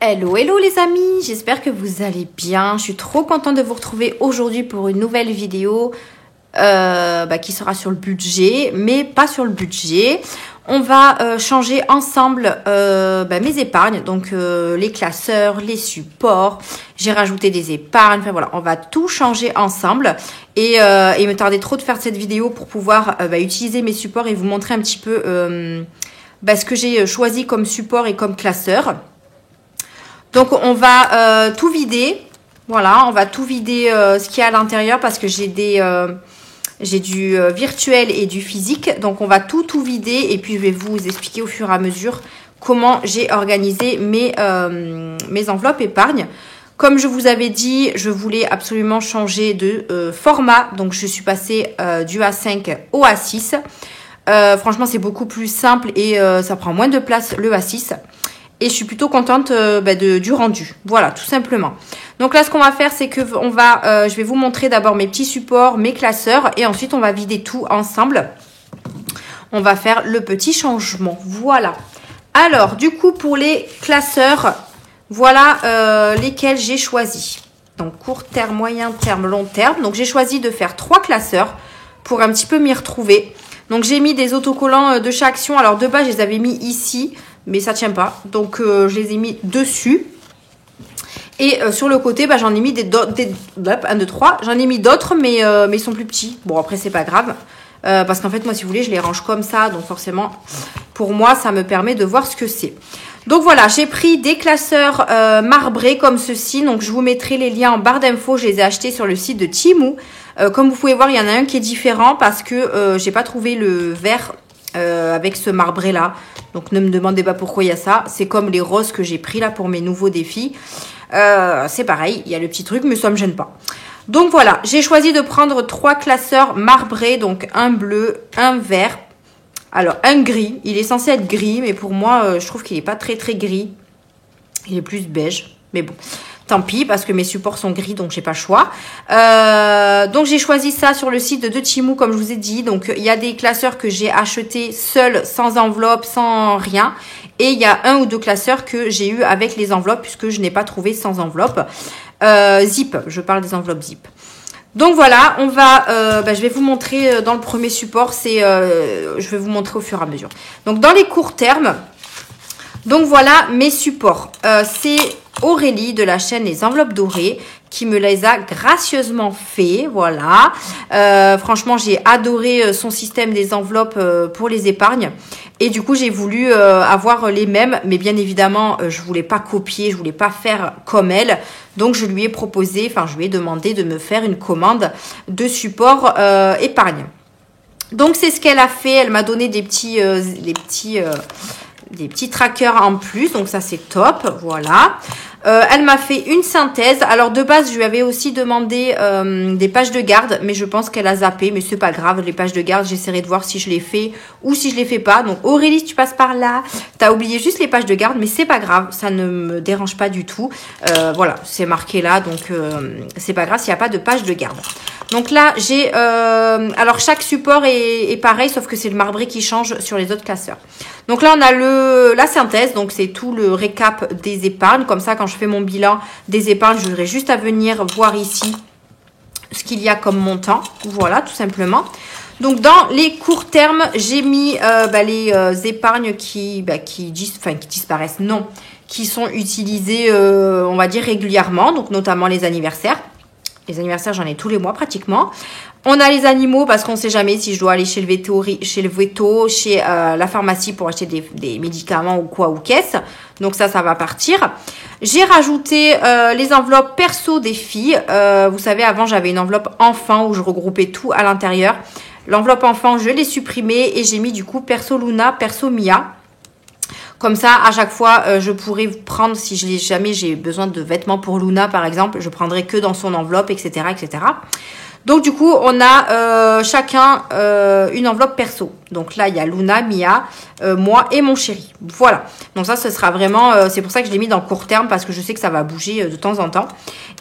Hello, hello les amis, j'espère que vous allez bien. Je suis trop contente de vous retrouver aujourd'hui pour une nouvelle vidéo qui sera sur le budget, mais pas sur le budget. On va changer ensemble mes épargnes, donc les classeurs, les supports. J'ai rajouté des épargnes, enfin voilà, on va tout changer ensemble. Et il me tardait trop de faire cette vidéo pour pouvoir utiliser mes supports et vous montrer un petit peu ce que j'ai choisi comme support et comme classeur. Donc on va tout vider, voilà, on va tout vider ce qu'il y a à l'intérieur parce que j'ai du virtuel et du physique. Donc on va tout vider et puis je vais vous expliquer au fur et à mesure comment j'ai organisé mes enveloppes épargne. Comme je vous avais dit, je voulais absolument changer de format. Donc je suis passée du A5 au A6. Franchement c'est beaucoup plus simple et ça prend moins de place le A6. Et je suis plutôt contente du rendu. Voilà, tout simplement. Donc là, ce qu'on va faire, c'est que je vais vous montrer d'abord mes petits supports, mes classeurs. Et ensuite, on va vider tout ensemble. On va faire le petit changement. Voilà. Alors, du coup, pour les classeurs, voilà lesquels j'ai choisi. Donc, court terme, moyen terme, long terme. Donc, j'ai choisi de faire 3 classeurs pour un petit peu m'y retrouver. Donc, j'ai mis des autocollants de chez Action. Alors, de base, je les avais mis ici. Mais ça tient pas, donc je les ai mis dessus. Et sur le côté, j'en ai mis des 1, 2, 3. J'en ai mis d'autres, mais ils sont plus petits. Bon, après, c'est pas grave. Parce qu'en fait, moi, si vous voulez, je les range comme ça. Donc forcément, pour moi, ça me permet de voir ce que c'est. Donc voilà, j'ai pris des classeurs marbrés comme ceci. Donc je vous mettrai les liens en barre d'infos. Je les ai achetés sur le site de Temu. Comme vous pouvez voir, il y en a un qui est différent parce que j'ai pas trouvé le vert avec ce marbré là. Donc ne me demandez pas pourquoi il y a ça. C'est comme les roses que j'ai pris là pour mes nouveaux défis. C'est pareil, il y a le petit truc, mais ça ne me gêne pas. Donc voilà, j'ai choisi de prendre 3 classeurs marbrés. Donc un bleu, un vert. Alors un gris, il est censé être gris, mais pour moi, je trouve qu'il n'est pas très gris. Il est plus beige, mais bon. Tant pis, parce que mes supports sont gris, donc j'ai pas le choix. Donc j'ai choisi ça sur le site de Temu, comme je vous ai dit. Donc il y a des classeurs que j'ai achetés seuls, sans enveloppe, sans rien. Et il y a 1 ou 2 classeurs que j'ai eu avec les enveloppes, puisque je n'ai pas trouvé sans enveloppe. Zip, je parle des enveloppes zip. Donc voilà, on va, je vais vous montrer dans le premier support. Je vais vous montrer au fur et à mesure. Donc dans les courts termes, donc voilà mes supports. C'est Aurélie de la chaîne Les Enveloppes Dorées qui me les a gracieusement fait, voilà. Franchement, j'ai adoré son système des enveloppes pour les épargnes. Et du coup, j'ai voulu avoir les mêmes, mais bien évidemment, je voulais pas copier, je voulais pas faire comme elle. Donc, je lui ai proposé, je lui ai demandé de me faire une commande de support épargne. Donc, c'est ce qu'elle a fait. Elle m'a donné des petits trackers en plus, donc ça c'est top, voilà. Elle m'a fait une synthèse. Alors de base, je lui avais aussi demandé des pages de garde, mais je pense qu'elle a zappé, mais c'est pas grave. Les pages de garde, j'essaierai de voir si je les fais ou si je les fais pas. Donc Aurélie, si tu passes par là, t'as oublié juste les pages de garde, mais c'est pas grave, ça ne me dérange pas du tout. Voilà, c'est marqué là, donc c'est pas grave s'il n'y a pas de page de garde. Donc là, j'ai... alors, chaque support est pareil, sauf que c'est le marbré qui change sur les autres classeurs. Donc là, on a la synthèse. Donc, c'est tout le récap des épargnes. Comme ça, quand je fais mon bilan des épargnes, j'aurai juste à venir voir ici ce qu'il y a comme montant. Voilà, tout simplement. Donc, dans les courts termes, j'ai mis les épargnes qui disparaissent. Non, qui sont utilisées, on va dire, régulièrement. Donc, notamment les anniversaires. Les anniversaires, j'en ai tous les mois pratiquement. On a les animaux parce qu'on ne sait jamais si je dois aller chez le veto, chez la pharmacie pour acheter des médicaments ou quoi ou qu'est-ce. Donc ça va partir. J'ai rajouté les enveloppes perso des filles. Vous savez, avant, j'avais une enveloppe enfant où je regroupais tout à l'intérieur. L'enveloppe enfant, je l'ai supprimée et j'ai mis du coup perso Luna, perso Mia. Comme ça, à chaque fois, je pourrais prendre, si jamais j'ai besoin de vêtements pour Luna, par exemple, je prendrai que dans son enveloppe, etc., etc. Donc, du coup, on a chacun une enveloppe perso. Donc là, il y a Luna, Mia, moi et mon chéri. Voilà. Donc ça, ce sera vraiment... c'est pour ça que je l'ai mis dans le court terme, parce que je sais que ça va bouger de temps en temps.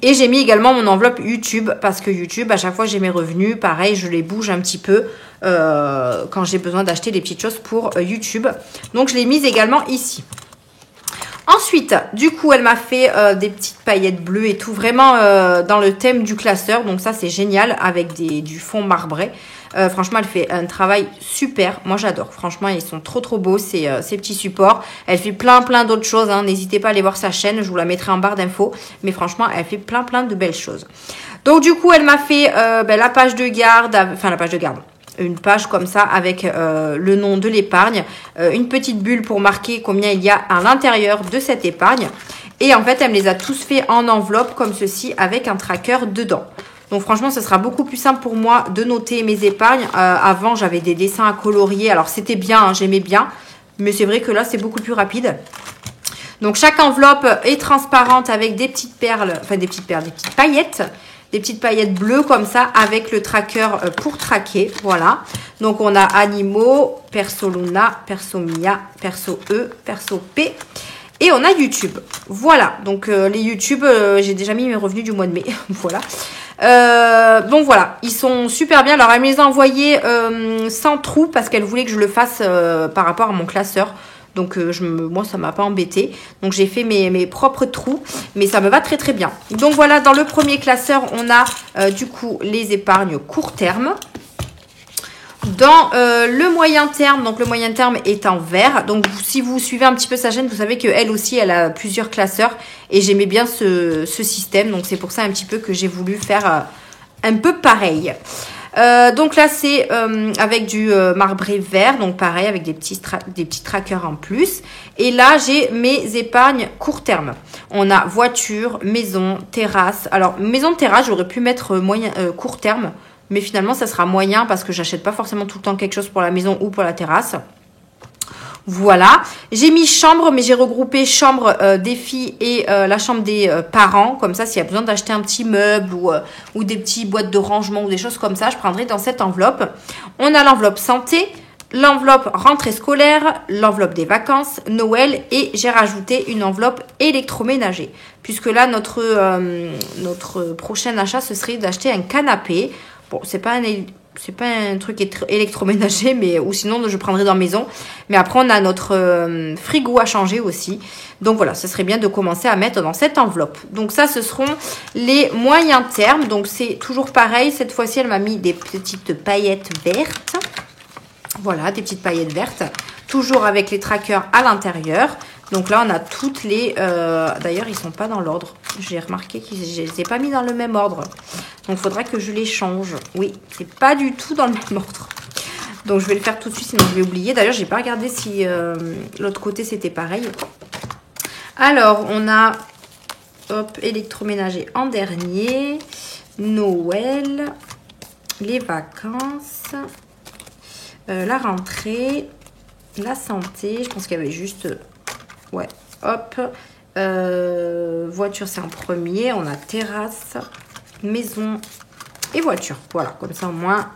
Et j'ai mis également mon enveloppe YouTube, parce que YouTube, à chaque fois, j'ai mes revenus. Pareil, je les bouge un petit peu quand j'ai besoin d'acheter des petites choses pour YouTube. Donc, je l'ai mise également ici. Ensuite, du coup, elle m'a fait des petites paillettes bleues et tout, vraiment dans le thème du classeur. Donc ça, c'est génial avec du fond marbré. Franchement, elle fait un travail super. Moi, j'adore. Franchement, ils sont trop beaux, ces petits supports. Elle fait plein d'autres choses. Hein. N'hésitez pas à aller voir sa chaîne. Je vous la mettrai en barre d'infos. Mais franchement, elle fait plein de belles choses. Donc, du coup, elle m'a fait la page de garde. Enfin, la page de garde. Une page comme ça avec le nom de l'épargne. Une petite bulle pour marquer combien il y a à l'intérieur de cette épargne. Et en fait, elle me les a tous fait en enveloppe comme ceci avec un tracker dedans. Donc franchement, ce sera beaucoup plus simple pour moi de noter mes épargnes. Avant, j'avais des dessins à colorier. Alors, c'était bien, hein, j'aimais bien. Mais c'est vrai que là, c'est beaucoup plus rapide. Donc, chaque enveloppe est transparente avec des petites perles. Enfin, des petites paillettes. Des petites paillettes bleues comme ça avec le tracker pour traquer. Voilà. Donc, on a animaux, perso Luna, perso Mia, perso E, perso P. Et on a YouTube. Voilà. Donc, les YouTube, j'ai déjà mis mes revenus du mois de mai. Voilà. Donc voilà, ils sont super bien. Alors elle me les a envoyés sans trou parce qu'elle voulait que je le fasse par rapport à mon classeur. Donc moi ça m'a pas embêté. Donc j'ai fait mes propres trous, mais ça me va très bien. Donc voilà, dans le premier classeur, on a du coup les épargnes court terme. Dans le moyen terme, donc le moyen terme est en vert. Donc si vous suivez un petit peu sa chaîne, vous savez qu'elle aussi, elle a plusieurs classeurs. Et j'aimais bien ce système. Donc c'est pour ça un petit peu que j'ai voulu faire un peu pareil. Donc là, c'est avec du marbré vert. Donc pareil, avec des petits trackers en plus. Et là, j'ai mes épargnes court terme. On a voiture, maison, terrasse. Alors maison, terrasse, j'aurais pu mettre court terme. Mais finalement, ça sera moyen parce que j'achète pas forcément tout le temps quelque chose pour la maison ou pour la terrasse. Voilà. J'ai mis chambre, mais j'ai regroupé chambre des filles et la chambre des parents. Comme ça, s'il y a besoin d'acheter un petit meuble ou des petites boîtes de rangement ou des choses comme ça, je prendrai dans cette enveloppe. On a l'enveloppe santé, l'enveloppe rentrée scolaire, l'enveloppe des vacances, Noël et j'ai rajouté une enveloppe électroménager. Puisque là, notre prochain achat, ce serait d'acheter un canapé. Bon, c'est pas un truc électroménager, mais ou sinon je prendrais dans la maison. Mais après, on a notre frigo à changer aussi. Donc voilà, ce serait bien de commencer à mettre dans cette enveloppe. Donc ça, ce seront les moyens termes. Donc c'est toujours pareil. Cette fois-ci, elle m'a mis des petites paillettes vertes. Voilà, des petites paillettes vertes. Toujours avec les trackers à l'intérieur. Donc là, on a toutes les... D'ailleurs, ils sont pas dans l'ordre. J'ai remarqué que je les ai pas mis dans le même ordre. Donc, il faudra que je les change. Oui, c'est pas du tout dans le même ordre. Donc, je vais le faire tout de suite, sinon je vais oublier. D'ailleurs, j'ai pas regardé si l'autre côté, c'était pareil. Alors, on a... Hop, électroménager en dernier. Noël. Les vacances. La rentrée. La santé. Je pense qu'il y avait juste... Ouais, hop. Voiture, c'est en premier. On a terrasse, maison et voiture. Voilà, comme ça au moins,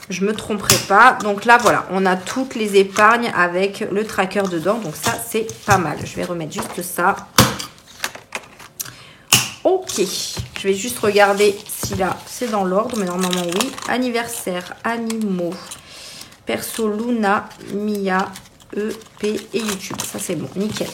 je me tromperai pas. Donc là, voilà, on a toutes les épargnes avec le tracker dedans. Donc ça, c'est pas mal. Je vais remettre juste ça. Ok. Je vais juste regarder si là, c'est dans l'ordre. Mais normalement, oui. Anniversaire, animaux, perso, Luna, Mia, E, P et YouTube. Ça, c'est bon. Nickel.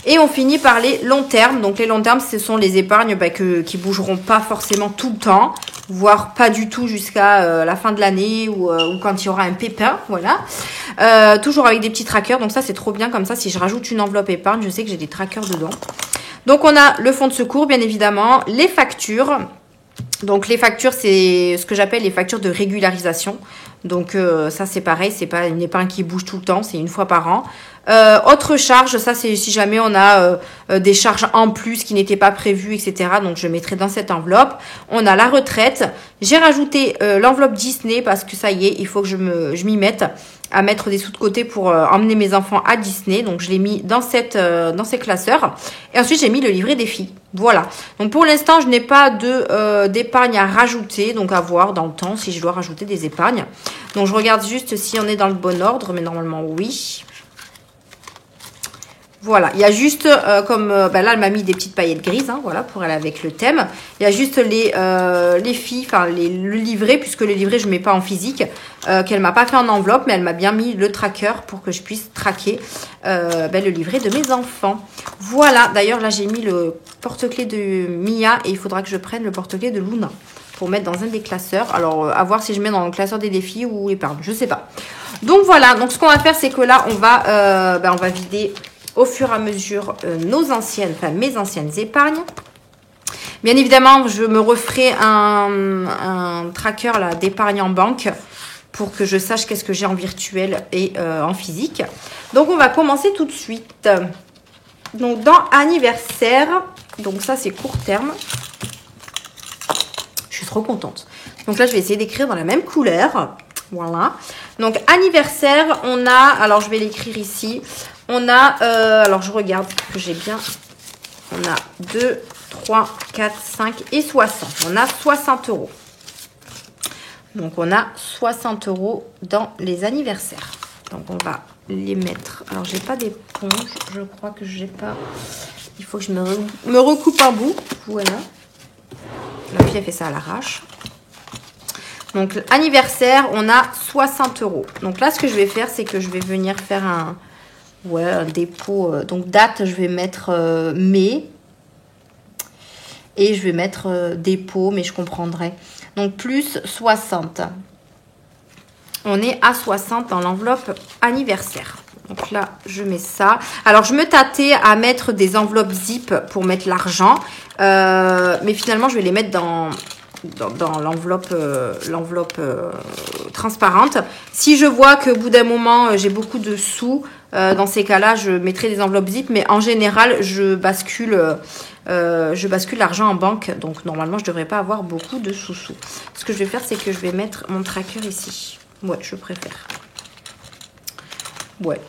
Et on finit par les longs termes. Donc, les longs termes, ce sont les épargnes qui bougeront pas forcément tout le temps, voire pas du tout jusqu'à la fin de l'année ou quand il y aura un pépin. Voilà. Toujours avec des petits trackers. Donc, ça, c'est trop bien. Comme ça, si je rajoute une enveloppe épargne, je sais que j'ai des trackers dedans. Donc, on a le fonds de secours, bien évidemment. Les factures. Donc, les factures, c'est ce que j'appelle les factures de régularisation. Donc, ça, c'est pareil. C'est pas une épargne qui bouge tout le temps. C'est une fois par an. Autre charge, ça c'est si jamais on a des charges en plus qui n'étaient pas prévues, etc. Donc je mettrai dans cette enveloppe. On a la retraite. J'ai rajouté l'enveloppe Disney parce que ça y est, il faut que je m'y mette à mettre des sous de côté pour emmener mes enfants à Disney. Donc je l'ai mis dans ces classeurs. Et ensuite j'ai mis le livret des filles. Voilà. Donc pour l'instant je n'ai pas d'épargne à rajouter. Donc à voir dans le temps si je dois rajouter des épargnes. Donc je regarde juste si on est dans le bon ordre. Mais normalement oui. Voilà, il y a juste, comme là, elle m'a mis des petites paillettes grises, hein, voilà, pour aller avec le thème. Il y a juste les filles, enfin, le livret, puisque le livret, je ne mets pas en physique, qu'elle m'a pas fait en enveloppe, mais elle m'a bien mis le tracker pour que je puisse traquer le livret de mes enfants. Voilà, d'ailleurs, là, j'ai mis le porte-clés de Mia et il faudra que je prenne le porte-clés de Luna pour mettre dans un des classeurs. Alors, à voir si je mets dans le classeur des défis ou épargne, je sais pas. Donc, voilà, donc ce qu'on va faire, c'est que là, on va vider au fur et à mesure mes anciennes épargnes. Bien évidemment, je me referai un tracker d'épargne en banque pour que je sache qu'est-ce que j'ai en virtuel et en physique. Donc, on va commencer tout de suite. Donc, dans anniversaire, donc ça, c'est court terme. Je suis trop contente. Donc là, je vais essayer d'écrire dans la même couleur. Voilà. Donc, anniversaire, on a... Alors, je vais l'écrire ici. On a... alors, je regarde que j'ai bien... On a 2, 3, 4, 5 et 60. On a 60 €. Donc, on a 60 € dans les anniversaires. Donc, on va les mettre... Alors, j'ai pas d'éponge. Je crois que j'ai pas... Il faut que je me recoupe un bout. Voilà. La fille, elle fait ça à l'arrache. Donc, anniversaire, on a 60 €. Donc là, ce que je vais faire, c'est que je vais venir faire un dépôt. Donc, date, je vais mettre mai. Et je vais mettre dépôt, mais je comprendrai. Donc, plus 60. On est à 60 dans l'enveloppe anniversaire. Donc là, je mets ça. Alors, je me tâtais à mettre des enveloppes zip pour mettre l'argent. Mais finalement, je vais les mettre dans l'enveloppe transparente. Si je vois qu'au bout d'un moment, j'ai beaucoup de sous, dans ces cas-là, je mettrai des enveloppes zip. Mais en général, je bascule l'argent en banque. Donc, normalement, je ne devrais pas avoir beaucoup de sous-sous. Ce que je vais faire, c'est que je vais mettre mon tracker ici. Ouais, je préfère. Ouais.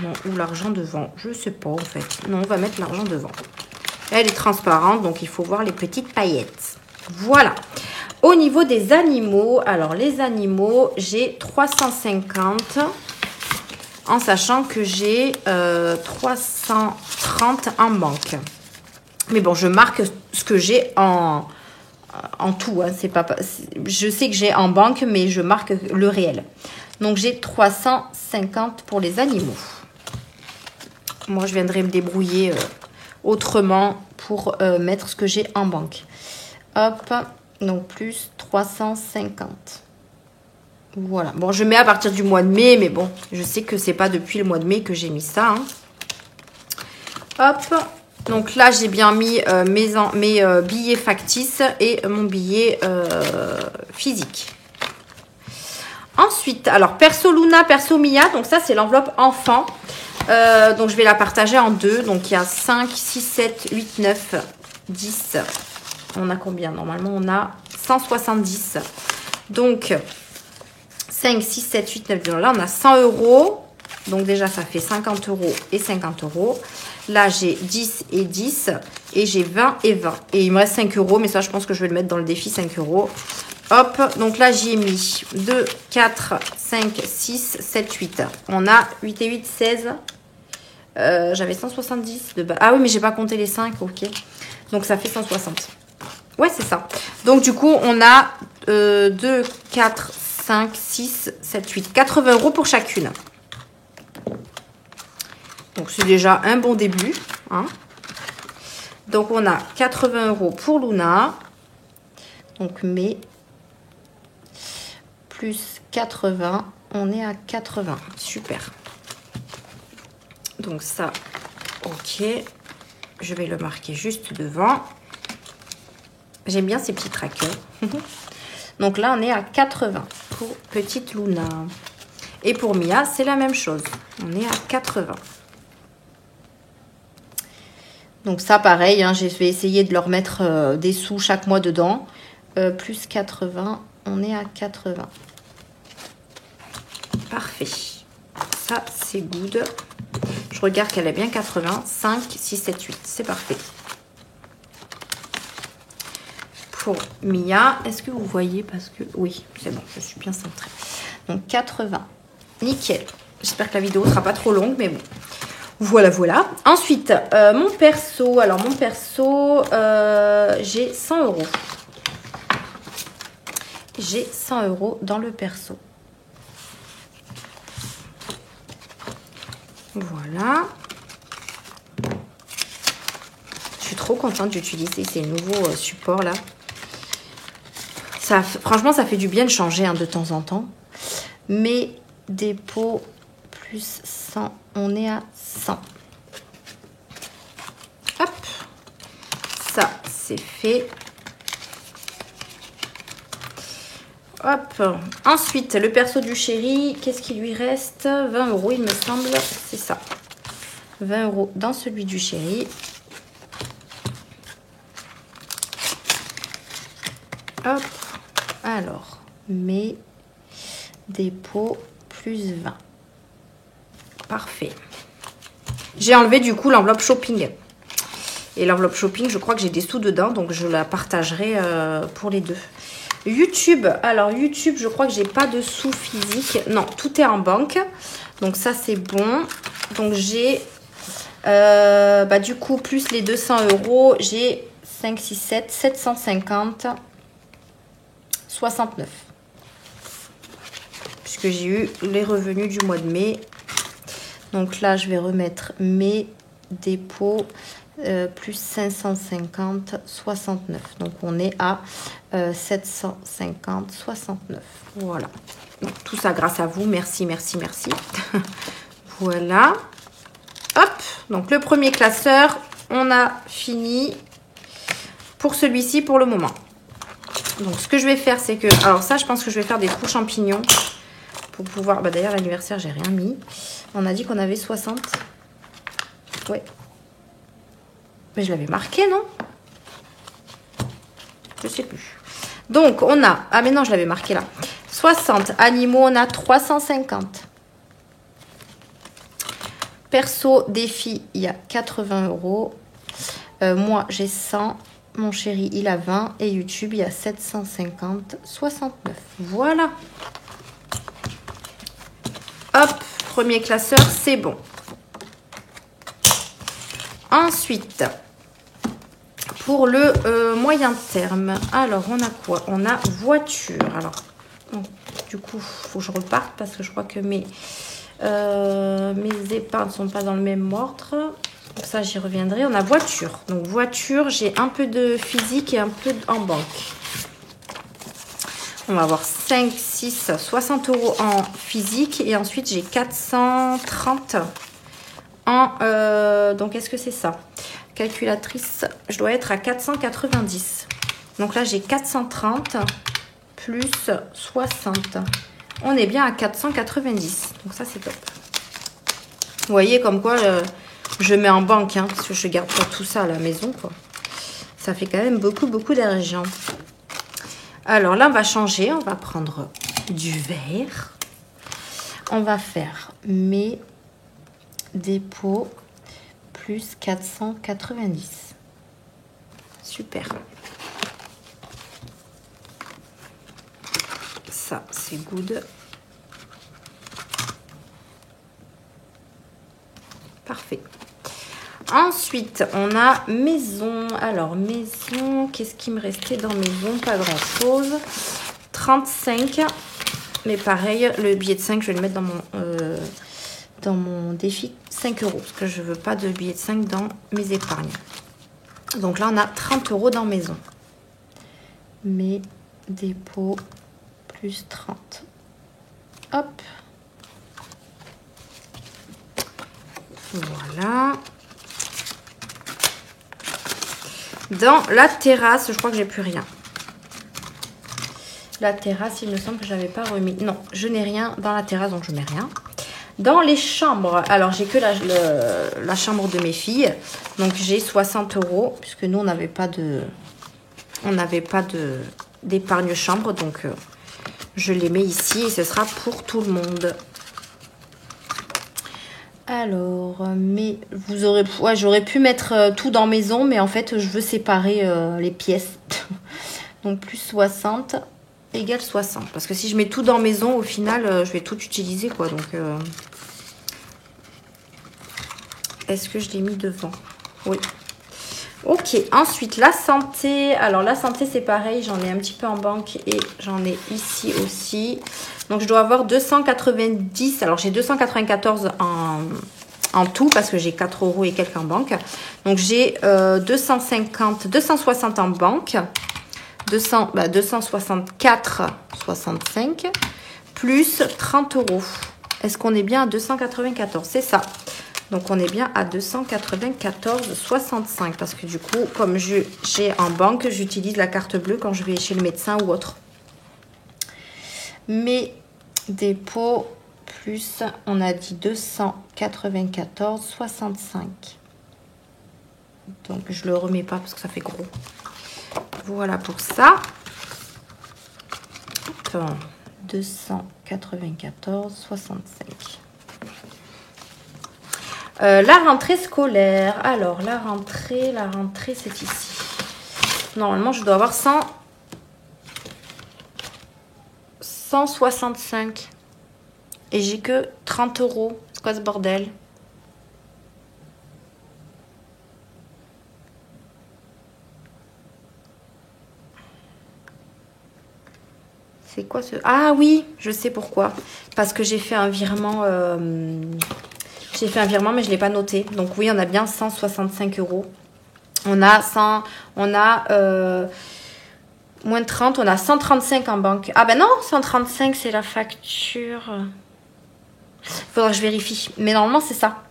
Non, ou l'argent devant. Je sais pas, en fait. Non, on va mettre l'argent devant. Elle est transparente, donc il faut voir les petites paillettes. Voilà. Au niveau des animaux, alors les animaux, j'ai 350 en sachant que j'ai 330 en banque. Mais bon, je marque ce que j'ai en tout. Hein, c'est pas, je sais que j'ai en banque, mais je marque le réel. Donc, j'ai 350 pour les animaux. Moi, je viendrai me débrouiller autrement pour mettre ce que j'ai en banque. Hop, donc plus 350. Voilà. Bon, je mets à partir du mois de mai, mais bon, je sais que c'est pas depuis le mois de mai que j'ai mis ça. Hein. Hop. Donc là, j'ai bien mis mes billets factices et mon billet physique. Ensuite, alors perso Luna, perso Mia, donc ça c'est l'enveloppe enfant. Donc je vais la partager en deux. Donc il y a 5, 6, 7, 8, 9, 10. On a combien? Normalement, on a 170. Donc 5, 6, 7, 8, 9, 10. Là, on a 100 €. Donc déjà, ça fait 50 € et 50 €. Là, j'ai 10 et 10. Et j'ai 20 et 20. Et il me reste 5 €. Mais ça, je pense que je vais le mettre dans le défi 5 €. Hop. Donc là, j'y ai mis 2, 4, 5, 6, 7, 8. On a 8 et 8, 16. J'avais 170 de base. Ah oui, mais j'ai pas compté les 5. Ok. Donc, ça fait 160. Ouais, c'est ça. Donc, du coup, on a 2, 4, 5, 6, 7, 8. 80 € pour chacune. Donc, c'est déjà un bon début. Hein. Donc, on a 80 € pour Luna. Donc, mais plus 80, on est à 80. Super. Donc, ça, ok. Je vais le marquer juste devant. J'aime bien ces petits trackers. Donc, là, on est à 80 pour petite Luna. Et pour Mia, c'est la même chose. On est à 80. Donc ça, pareil, hein, je vais essayer de leur mettre des sous chaque mois dedans. Plus 80, on est à 80. Parfait. Ça, c'est good. Je regarde qu'elle est bien 80. 5, 6, 7, 8. C'est parfait. Pour Mia, est-ce que vous voyez? Parce que oui, c'est bon, je suis bien centrée. Donc 80. Nickel. J'espère que la vidéo ne sera pas trop longue, mais bon. Voilà, voilà. Ensuite, mon perso. Alors, mon perso, j'ai 100 euros. J'ai 100 euros dans le perso. Voilà. Je suis trop contente d'utiliser ces nouveaux supports là. Ça, franchement, ça fait du bien de changer hein, de temps en temps. Mes dépôts plus 100, on est à 100. Hop, ça c'est fait. Hop, ensuite le perso du chéri, qu'est-ce qu'il lui reste? 20 euros il me semble, c'est ça. 20 euros dans celui du chéri. Hop, alors, mes dépôts plus 20. Parfait. J'ai enlevé du coup l'enveloppe shopping. Et l'enveloppe shopping, je crois que j'ai des sous dedans, donc je la partagerai pour les deux. YouTube, alors YouTube, je crois que j'ai pas de sous physiques. Non, tout est en banque. Donc ça, c'est bon. Donc j'ai, du coup, plus les 200 euros, j'ai 5, 6, 7, 750, 69. Puisque j'ai eu les revenus du mois de mai. Donc là, je vais remettre mes dépôts plus 550, 69. Donc on est à 750, 69. Voilà. Donc, tout ça grâce à vous. Merci, merci, merci. Voilà. Hop. Donc le premier classeur, on a fini pour celui-ci pour le moment. Donc ce que je vais faire, c'est que... Alors ça, je pense que je vais faire des trous champignons. Pour pouvoir... d'ailleurs, l'anniversaire, j'ai rien mis. On a dit qu'on avait 60. Ouais. Mais je l'avais marqué, non? Je sais plus. Donc, on a... Ah, mais non, je l'avais marqué là. 60 animaux, on a 350. Perso, défi, il y a 80 euros. Moi, j'ai 100. Mon chéri, il a 20. Et YouTube, il y a 750, 69. Voilà. Hop, premier classeur, c'est bon. Ensuite, pour le moyen terme, alors on a quoi? On a voiture. Alors, du coup, il faut que je reparte parce que je crois que mes épargnes ne sont pas dans le même ordre. Donc ça, j'y reviendrai. On a voiture. Donc voiture, j'ai un peu de physique et un peu en banque. On va avoir 5, 6, 60 euros en physique. Et ensuite, j'ai 430 en... donc, est-ce que c'est ça? Calculatrice, je dois être à 490. Donc là, j'ai 430 plus 60. On est bien à 490. Donc ça, c'est top. Vous voyez comme quoi je mets en banque. Hein, parce que je garde pas tout ça à la maison. Quoi. Ça fait quand même beaucoup, beaucoup d'argent. Alors là, on va changer. On va prendre du vert. On va faire mes dépôts plus 490. Super. Ça, c'est good. Parfait. Ensuite, on a maison. Alors, maison, qu'est-ce qui me restait dans maison? Pas grand-chose. 35. Mais pareil, le billet de 5, je vais le mettre dans mon défi 5 euros. Parce que je ne veux pas de billet de 5 dans mes épargnes. Donc là, on a 30 euros dans maison. Mes dépôts plus 30. Hop. Voilà. Dans la terrasse, je crois que j'ai plus rien. La terrasse, il me semble que je n'avais pas remis. Non, je n'ai rien dans la terrasse, donc je mets rien. Dans les chambres, alors j'ai que la chambre de mes filles. Donc j'ai 60 euros, puisque nous, on n'avait pas d'épargne chambre. Donc je les mets ici et ce sera pour tout le monde. Alors, mais vous aurez... Ouais, j'aurais pu mettre tout dans maison, mais en fait, je veux séparer les pièces. Donc, plus 60 égale 60. Parce que si je mets tout dans maison, au final, je vais tout utiliser, quoi. Donc, Est-ce que je l'ai mis devant? Oui. Ok, ensuite la santé. Alors la santé c'est pareil, j'en ai un petit peu en banque et j'en ai ici aussi. Donc je dois avoir 290, alors j'ai 294 en tout parce que j'ai 4 € et quelques en banque. Donc j'ai 260 en banque, 264,65 plus 30 €. Est-ce qu'on est bien à 294? C'est ça. Donc, on est bien à 294,65 parce que du coup, comme j'ai en banque, j'utilise la carte bleue quand je vais chez le médecin ou autre. Mes dépôts, plus, on a dit 294,65. Donc, je le remets pas parce que ça fait gros. Voilà pour ça. 294,65. La rentrée scolaire. Alors, la rentrée, c'est ici. Normalement, je dois avoir 165. Et j'ai que 30 €. C'est quoi ce bordel? C'est quoi ce... Ah oui, je sais pourquoi. Parce que j'ai fait un virement... J'ai fait un virement, mais je ne l'ai pas noté. Donc oui, on a bien 165 €. On a 100... On a... moins de 30, on a 135 en banque. Ah ben non, 135, c'est la facture. Faudra que je vérifie. Mais normalement, c'est ça.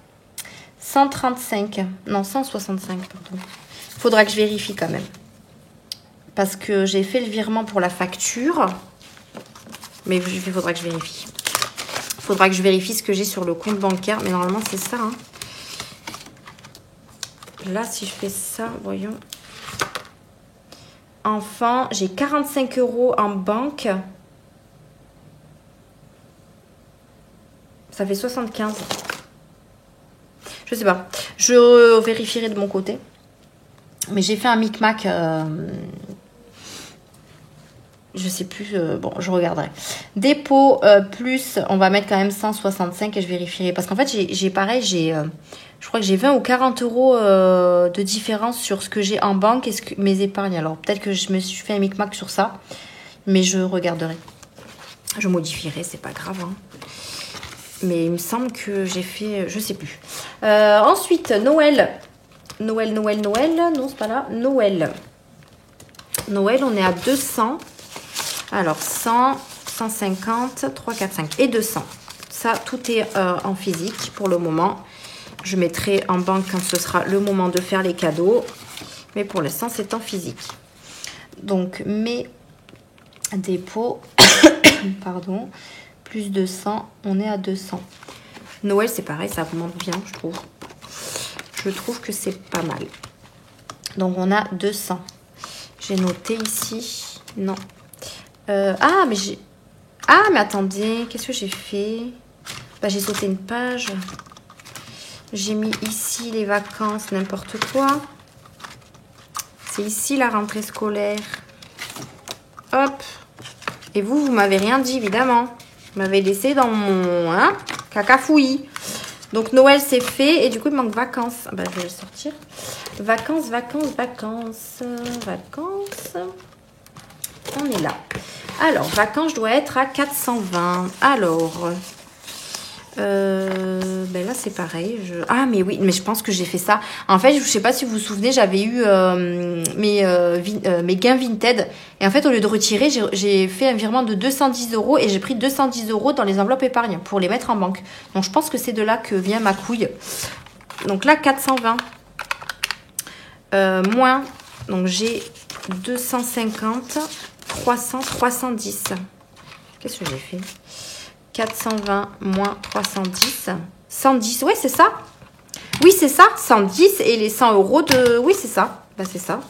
135. Non, 165, pardon. Faudra que je vérifie quand même. Parce que j'ai fait le virement pour la facture. Mais il faudra que je vérifie. Il faudra que je vérifie ce que j'ai sur le compte bancaire. Mais normalement, c'est ça. Hein. Là, si je fais ça, voyons. Enfin, j'ai 45 € en banque. Ça fait 75. Je sais pas. Je vérifierai de mon côté. Mais j'ai fait un micmac. Je sais plus. Bon, je regarderai. Dépôt plus, on va mettre quand même 165 et je vérifierai. Parce qu'en fait, j'ai pareil, je crois que j'ai 20 ou 40 € de différence sur ce que j'ai en banque et mes épargnes. Alors, peut-être que je me suis fait un micmac sur ça. Mais je regarderai. Je modifierai, c'est pas grave. Hein. Mais il me semble que j'ai fait... Je sais plus. Ensuite, Noël. Noël. Non, c'est pas là. Noël, on est à 200. Alors, 100, 150, 3, 4, 5 et 200. Ça, tout est en physique pour le moment. Je mettrai en banque quand ce sera le moment de faire les cadeaux. Mais pour l'instant, c'est en physique. Donc, mes dépôts, pardon, plus 200, on est à 200. Noël, c'est pareil, ça augmente bien, je trouve. Je trouve que c'est pas mal. Donc, on a 200. J'ai noté ici. Non. Mais attendez, qu'est-ce que j'ai fait? Bah, j'ai sauté une page. J'ai mis ici les vacances, n'importe quoi. C'est ici la rentrée scolaire. Hop. Et vous m'avez rien dit, évidemment. Vous m'avez laissé dans mon cacafouillis. Donc, Noël, c'est fait. Et du coup, il manque vacances. Bah, je vais le sortir. Vacances. On est là. Alors, vacances, je dois être à 420. Alors, ben là, c'est pareil. Ah, mais oui, mais je pense que j'ai fait ça. En fait, je ne sais pas si vous vous souvenez, j'avais eu mes gains Vinted. Et en fait, au lieu de retirer, j'ai fait un virement de 210 € et j'ai pris 210 € dans les enveloppes épargne pour les mettre en banque. Donc, je pense que c'est de là que vient ma couille. Donc là, 420. Moins, donc j'ai 250, 300, 310. Qu'est-ce que j'ai fait? 420 moins 310. 110, ouais, c'est ça. Oui, c'est ça, 110 et les 100 € de... Oui, c'est ça. Bah, c'est ça.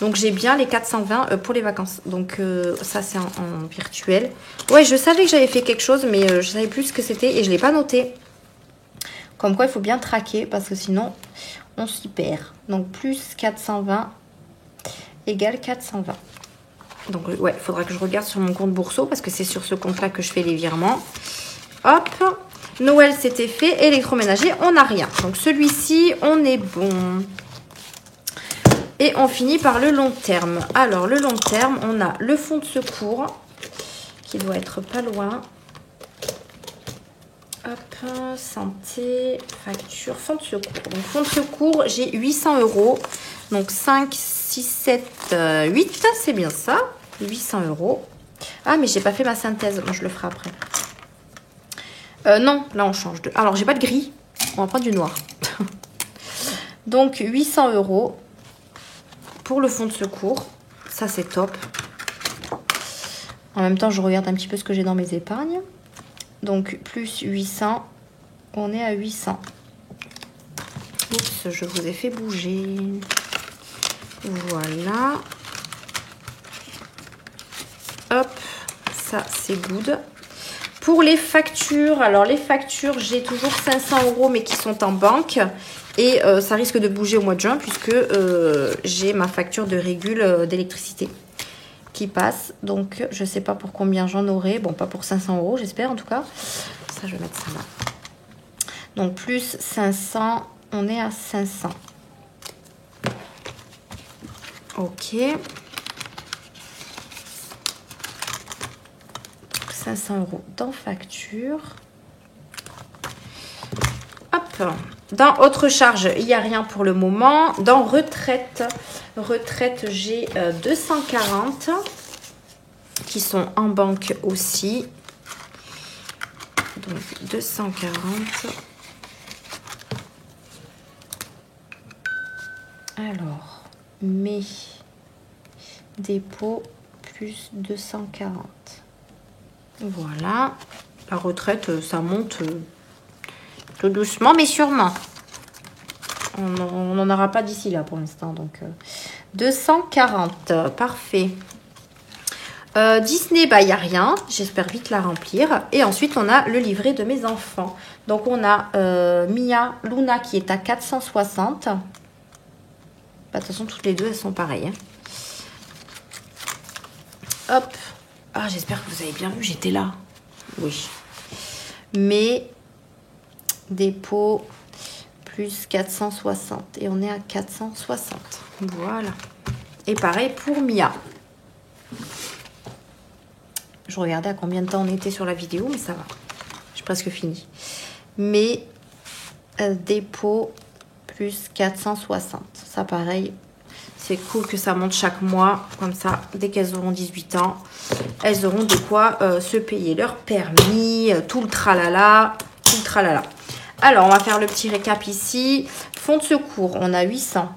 Donc, j'ai bien les 420 pour les vacances. Donc, ça, c'est en virtuel. Ouais, je savais que j'avais fait quelque chose, mais je savais plus ce que c'était et je ne l'ai pas noté. Comme quoi, il faut bien traquer parce que sinon, on s'y perd. Donc, plus 420 égale 420. Donc, ouais, il faudra que je regarde sur mon compte Bourseau parce que c'est sur ce compte-là que je fais les virements. Hop. Noël, c'était fait. Électroménager, on n'a rien. Donc, celui-ci, on est bon. Et on finit par le long terme. Alors, le long terme, on a le fonds de secours qui doit être pas loin. Hop, santé, facture, fonds de secours. Donc, fonds de secours, j'ai 800 €. Donc, 5, 6, 7, 8, c'est bien ça. 800 €. Ah, mais j'ai pas fait ma synthèse. Moi, je le ferai après. Non, là, on change de... Alors, j'ai pas de gris. On va prendre du noir. Donc, 800 € pour le fonds de secours. Ça, c'est top. En même temps, je regarde un petit peu ce que j'ai dans mes épargnes. Donc, plus 800, on est à 800. Oups, je vous ai fait bouger. Voilà. Hop, ça, c'est good. Pour les factures, alors les factures, j'ai toujours 500 € mais qui sont en banque. Et ça risque de bouger au mois de juin puisque j'ai ma facture de régule d'électricité qui passe. Donc, je ne sais pas pour combien j'en aurai. Bon, pas pour 500 €, j'espère en tout cas. Ça, je vais mettre ça là. Donc, plus 500, on est à 500. Ok. 500 € dans facture. Hop. Dans autre charge, il n'y a rien pour le moment. Dans retraite, j'ai 240 qui sont en banque aussi. Donc 240. Alors, mes dépôts plus 240. Voilà. La retraite, ça monte tout doucement, mais sûrement. On n'en aura pas d'ici là pour l'instant. Donc, 240. Parfait. Disney, bah, il n'y a rien. J'espère vite la remplir. Et ensuite, on a le livret de mes enfants. Donc, on a Mia, Luna qui est à 460. Bah, de toute façon, toutes les deux, elles sont pareilles. Hein. Hop. Ah, j'espère que vous avez bien vu, j'étais là. Oui. Mais dépôt plus 460. Et on est à 460. Voilà. Et pareil pour Mia. Je regardais à combien de temps on était sur la vidéo, mais ça va. J'ai presque fini. Mais dépôt plus 460. Ça, pareil. C'est cool que ça monte chaque mois. Comme ça, dès qu'elles auront 18 ans, elles auront de quoi se payer leur permis, tout le tralala, tout le tralala. Alors, on va faire le petit récap ici. Fonds de secours, on a 800.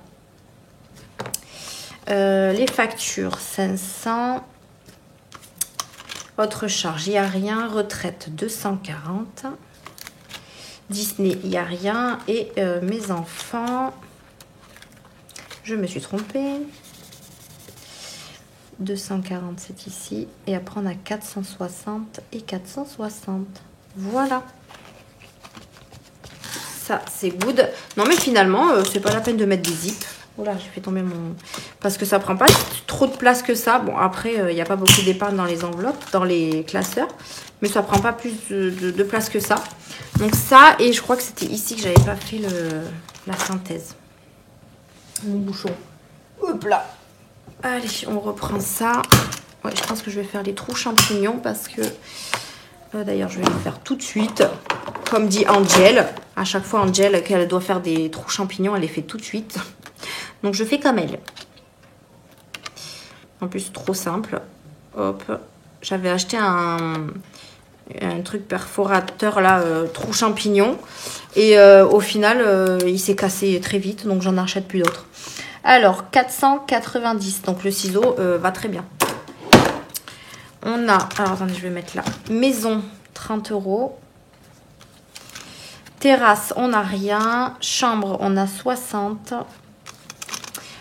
Les factures, 500. Autre charge, il n'y a rien. Retraite, 240. Disney, il n'y a rien. Et mes enfants... Je me suis trompée. 247 ici. Et après, on a 460 et 460. Voilà. Ça, c'est good. Non, mais finalement, c'est pas la peine de mettre des zips. Voilà, j'ai fait tomber mon... Parce que ça prend pas trop de place que ça. Bon, après, il n'y a pas beaucoup d'épargne dans les enveloppes, dans les classeurs. Mais ça prend pas plus de place que ça. Donc ça, et je crois que c'était ici que j'avais pas fait la synthèse. Mon bouchon. Hop là. Allez, on reprend ça. Ouais, je pense que je vais faire les trous champignons parce que... D'ailleurs, je vais les faire tout de suite. Comme dit Angel. À chaque fois, Angel, qu'elle doit faire des trous champignons, elle les fait tout de suite. Donc, je fais comme elle. En plus, trop simple. Hop. J'avais acheté un truc perforateur, là, trou champignon. Et au final, il s'est cassé très vite. Donc, j'en achète plus d'autres. Alors, 490. Donc, le ciseau va très bien. On a... Alors, attendez, je vais mettre là. Maison, 30 €. Terrasse, on n'a rien. Chambre, on a 60.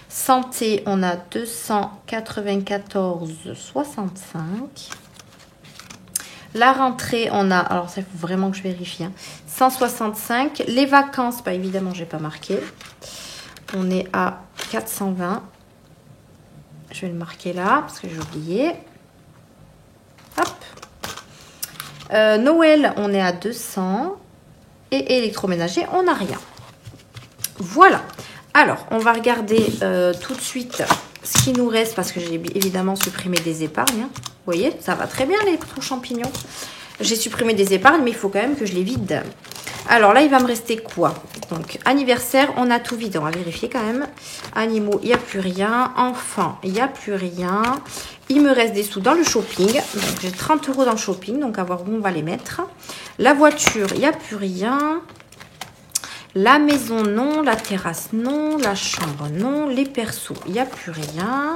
Santé, on a 294,65. La rentrée, on a... Alors, ça, il faut vraiment que je vérifie. Hein, 165. Les vacances, bah, évidemment, je n'ai pas marqué. On est à 420. Je vais le marquer là, parce que j'ai oublié. Hop. Noël, on est à 200. Et électroménager, on n'a rien. Voilà. Alors, on va regarder tout de suite ce qui nous reste parce que j'ai évidemment supprimé des épargnes. Hein. Vous voyez, ça va très bien les trous champignons. J'ai supprimé des épargnes, mais il faut quand même que je les vide. Alors là, il va me rester quoi? Donc, anniversaire, on a tout vidé. On va vérifier quand même. Animaux, il n'y a plus rien. Enfants, il n'y a plus rien. Il me reste des sous dans le shopping. Donc, j'ai 30 € dans le shopping. Donc, à voir où on va les mettre. La voiture, il n'y a plus rien. La maison, non. La terrasse, non. La chambre, non. Les persos, il n'y a plus rien.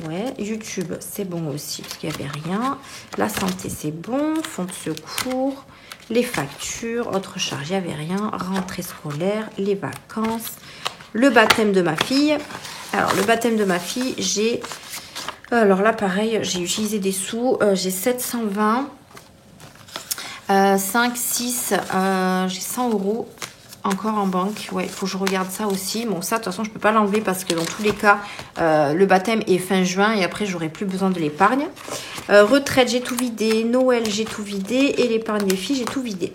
Ouais, YouTube, c'est bon aussi, parce qu'il n'y avait rien. La santé, c'est bon. Fonds de secours. Les factures, autre charge, il n'y avait rien. Rentrée scolaire, les vacances. Le baptême de ma fille. Alors, le baptême de ma fille, j'ai... Alors là, pareil, j'ai utilisé des sous. J'ai 720. 5, 6, j'ai 100 € encore en banque. Ouais, il faut que je regarde ça aussi. Bon, ça, de toute façon, je ne peux pas l'enlever parce que dans tous les cas, le baptême est fin juin et après, j'aurai plus besoin de l'épargne. Retraite, j'ai tout vidé. Noël, j'ai tout vidé. Et l'épargne des filles, j'ai tout vidé.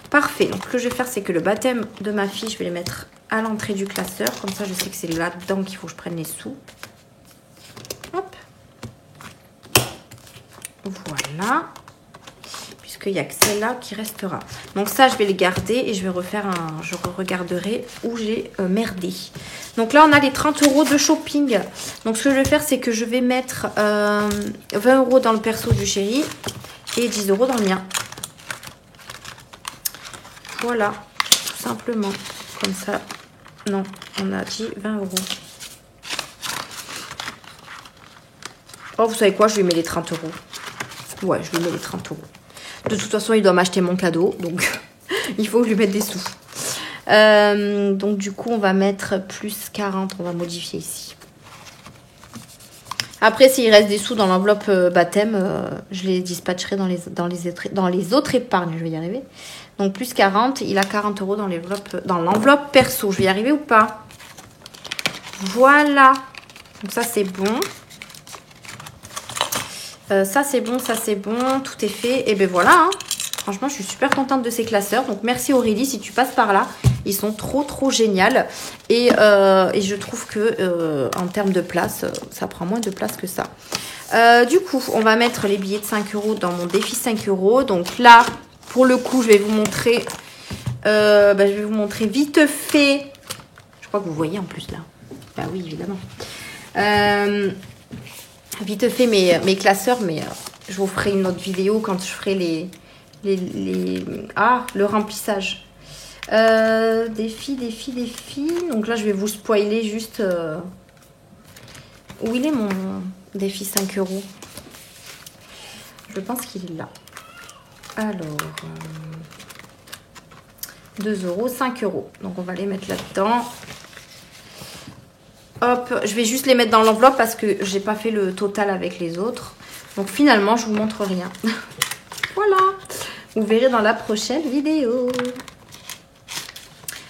Parfait. Donc, ce que je vais faire, c'est que le baptême de ma fille, je vais les mettre à l'entrée du classeur. Comme ça, je sais que c'est là-dedans qu'il faut que je prenne les sous. Hop. Voilà. Il n'y a que celle-là qui restera. Donc ça, je vais le garder et je vais refaire un... Je regarderai où j'ai merdé. Donc là, on a les 30 € de shopping. Donc ce que je vais faire, c'est que je vais mettre 20 € dans le perso du chéri et 10 € dans le mien. Voilà, tout simplement. Comme ça. Non, on a dit 20 €. Oh, vous savez quoi? Je lui mets les 30 €. Ouais, je lui mets les 30 €. De toute façon, il doit m'acheter mon cadeau, donc il faut que je lui mette des sous. Donc du coup, on va mettre plus 40, on va modifier ici. Après, s'il reste des sous dans l'enveloppe baptême, je les dispatcherai dans les autres épargnes, je vais y arriver. Donc plus 40, il a 40 € dans l'enveloppe perso. Je vais y arriver ou pas? Voilà. Donc ça, c'est bon. Ça c'est bon, ça c'est bon, tout est fait. Et ben voilà, hein. Franchement je suis super contente de ces classeurs. Donc merci Aurélie si tu passes par là. Ils sont trop géniaux. Et je trouve que en termes de place, ça prend moins de place que ça. Du coup, on va mettre les billets de 5 € dans mon défi 5 €. Donc là, pour le coup, je vais vous montrer. Je vais vous montrer vite fait. Je crois que vous voyez en plus là. Bah oui, évidemment. Vite fait mes classeurs, mais je vous ferai une autre vidéo quand je ferai le remplissage. Défi. Donc là, je vais vous spoiler juste où il est mon défi 5 €. Je pense qu'il est là. Alors, 2 €, 5 €. Donc on va les mettre là-dedans. Hop, je vais juste les mettre dans l'enveloppe parce que j'ai pas fait le total avec les autres. Donc finalement, je vous montre rien. Voilà. Vous verrez dans la prochaine vidéo.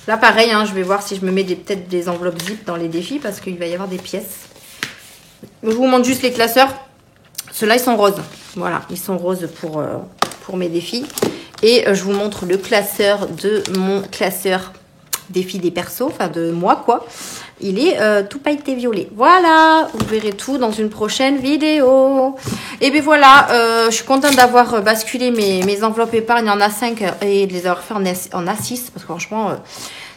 Là, pareil, hein, je vais voir si je me mets peut-être des enveloppes zip dans les défis parce qu'il va y avoir des pièces. Je vous montre juste les classeurs. Ceux-là, ils sont roses. Voilà, ils sont roses pour mes défis. Et je vous montre le classeur de mon classeur défi des persos, enfin de moi quoi. Il est tout pailleté violet. Voilà, vous verrez tout dans une prochaine vidéo. Et bien voilà, je suis contente d'avoir basculé mes enveloppes épargne en A5 et de les avoir fait en A6 parce que franchement,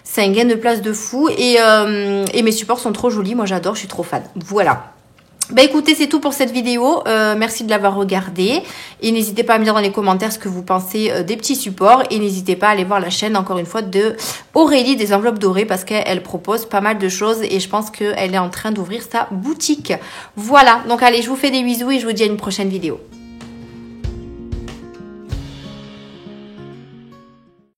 c'est un gain de place de fou. Et mes supports sont trop jolis, moi j'adore, je suis trop fan. Voilà. Bah écoutez, c'est tout pour cette vidéo. Merci de l'avoir regardée. Et n'hésitez pas à me dire dans les commentaires ce que vous pensez des petits supports. Et n'hésitez pas à aller voir la chaîne, encore une fois, de Aurélie des enveloppes dorées. Parce qu'elle propose pas mal de choses. Et je pense qu'elle est en train d'ouvrir sa boutique. Voilà. Donc allez, je vous fais des bisous et je vous dis à une prochaine vidéo.